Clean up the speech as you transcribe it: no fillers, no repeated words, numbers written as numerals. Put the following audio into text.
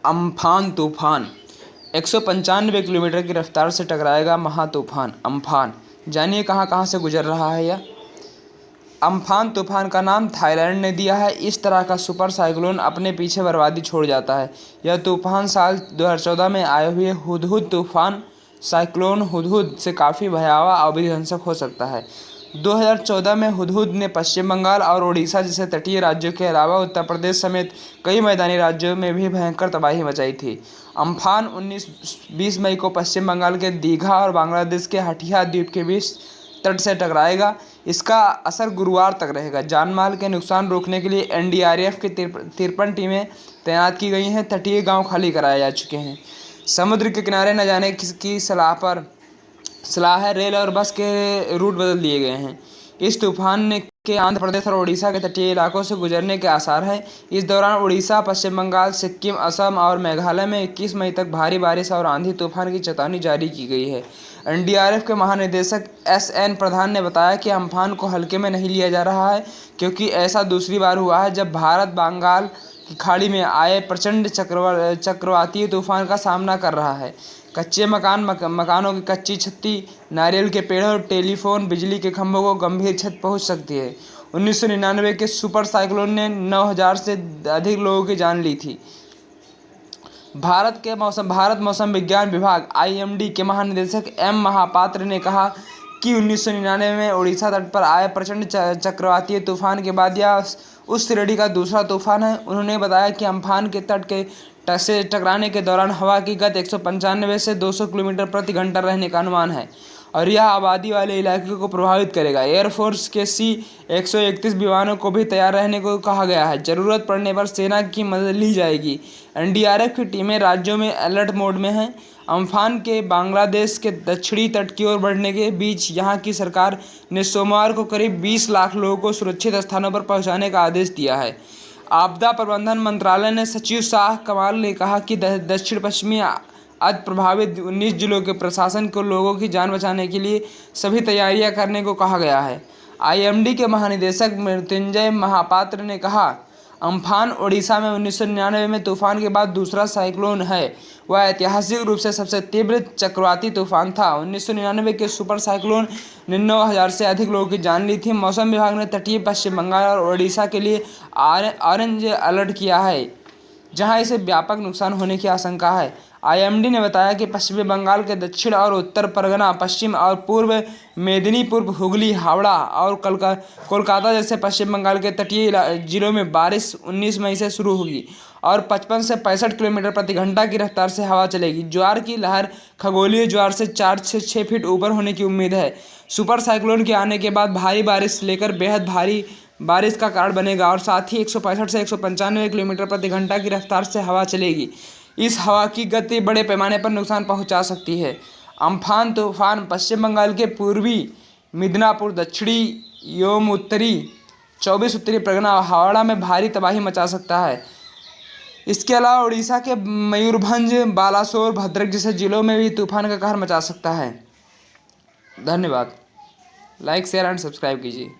Amphan तूफान 195 kilometre की रफ्तार से टकराएगा महातूफान अम्फान। जानिए कहाँ कहाँ से गुजर रहा है यह। अम्फान तूफान का नाम थाईलैंड ने दिया है। इस तरह का सुपर साइक्लोन अपने पीछे बर्बादी छोड़ जाता है। यह तूफान साल 2014 में आए हुए हुदहुद तूफान साइक्लोन हुदहुद से काफ़ी भयावह और विध्वंसक हो सकता है। 2014 में हुदहुद ने पश्चिम बंगाल और उड़ीसा जैसे तटीय राज्यों के अलावा उत्तर प्रदेश समेत कई मैदानी राज्यों में भी भयंकर तबाही मचाई थी। अम्फान 19-20 मई को पश्चिम बंगाल के दीघा और बांग्लादेश के हटिया द्वीप के बीच तट से टकराएगा। इसका असर गुरुवार तक रहेगा। जानमाल के नुकसान रोकने के लिए एनडीआरएफ की 53 टीमें तैनात की गई हैं। तटीय गांव खाली कराए जा चुके हैं। समुद्र के किनारे न जाने की सलाह है। रेल और बस के रूट बदल दिए गए हैं। इस तूफान के आंध्र प्रदेश और उड़ीसा के तटीय इलाकों से गुजरने के आसार हैं। इस दौरान उड़ीसा, पश्चिम बंगाल, सिक्किम, असम और मेघालय में 21 मई तक भारी बारिश और आंधी तूफान की चेतावनी जारी की गई है। एनडीआरएफ के महानिदेशक एसएन प्रधान ने बताया कि अम्फान को हल्के में नहीं लिया जा रहा है, क्योंकि ऐसा दूसरी बार हुआ है जब भारत बंगाल की खाड़ी में आए प्रचंड चक्रवातीय तूफान का सामना कर रहा है। कच्चे मकानों की कच्ची छत्ती, नारियल के पेड़ों और टेलीफोन बिजली के खंभों को गंभीर क्षति पहुंच सकती है। 1999 के सुपर साइक्लोन ने 9000 से अधिक लोगों की जान ली थी। भारत मौसम विज्ञान विभाग आईएमडी के महानिदेशक एम महापात्र ने कहा कि 1999 में उड़ीसा तट पर आए प्रचंड चक्रवातीय तूफान के बाद यह उस श्रेणी का दूसरा तूफान है। उन्होंने बताया कि अम्फान के तट के से टकराने के दौरान हवा की गति 195 से 200 किलोमीटर प्रति घंटा रहने का अनुमान है और यह आबादी वाले इलाके को प्रभावित करेगा। एयरफोर्स के C-131 विमानों को भी तैयार रहने को कहा गया है। जरूरत पड़ने पर सेना की मदद ली जाएगी। एनडीआरएफ की टीमें राज्यों में अलर्ट मोड में हैं। अम्फान के बांग्लादेश के दक्षिणी तट की ओर बढ़ने के बीच यहां की सरकार ने सोमवार को करीब 20 लाख लोगों को सुरक्षित स्थानों पर पहुंचाने का आदेश दिया है। आपदा प्रबंधन मंत्रालय ने सचिव शाह कमाल ने कहा कि दक्षिण पश्चिमी अर्ध प्रभावित 19 जिलों के प्रशासन को लोगों की जान बचाने के लिए सभी तैयारियां करने को कहा गया है। आईएमडी के महानिदेशक मृत्युंजय महापात्र ने कहा, अम्फान ओडिशा में 1999 में तूफान के बाद दूसरा साइक्लोन है। वह ऐतिहासिक रूप से सबसे तीव्र चक्रवाती तूफान था। 1999 के सुपर साइक्लोन ने 9000 से अधिक लोगों की जान ली थी। मौसम विभाग ने तटीय पश्चिम बंगाल और ओडिशा के लिए ऑरेंज अलर्ट किया है, जहां इसे व्यापक नुकसान होने की आशंका है। आईएमडी ने बताया कि पश्चिमी बंगाल के दक्षिण और उत्तर परगना, पश्चिम और पूर्व मेदिनीपुर, हुगली, हावड़ा और कोलकाता जैसे पश्चिम बंगाल के तटीय जिलों में बारिश 19 मई से शुरू होगी और 55 से 65 किलोमीटर प्रति घंटा की रफ्तार से हवा चलेगी। ज्वार की लहर खगोलीय ज्वार से 4 से 6 फीट ऊपर होने की उम्मीद है। सुपर साइक्लोन के आने के बाद भारी बारिश लेकर बेहद भारी बारिश का कारण बनेगा और साथ ही 165 से 195 किलोमीटर प्रति घंटा की रफ्तार से हवा चलेगी। इस हवा की गति बड़े पैमाने पर नुकसान पहुंचा सकती है। अम्फान तूफान पश्चिम बंगाल के पूर्वी मिदनापुर, दक्षिणी एवं उत्तरी 24 उत्तरी परगना और हावड़ा में भारी तबाही मचा सकता है। इसके अलावा उड़ीसा के मयूरभंज, बालासोर, भद्रक जैसे जिलों में भी तूफान का कहर मचा सकता है। धन्यवाद। लाइक, शेयर एंड सब्सक्राइब कीजिए।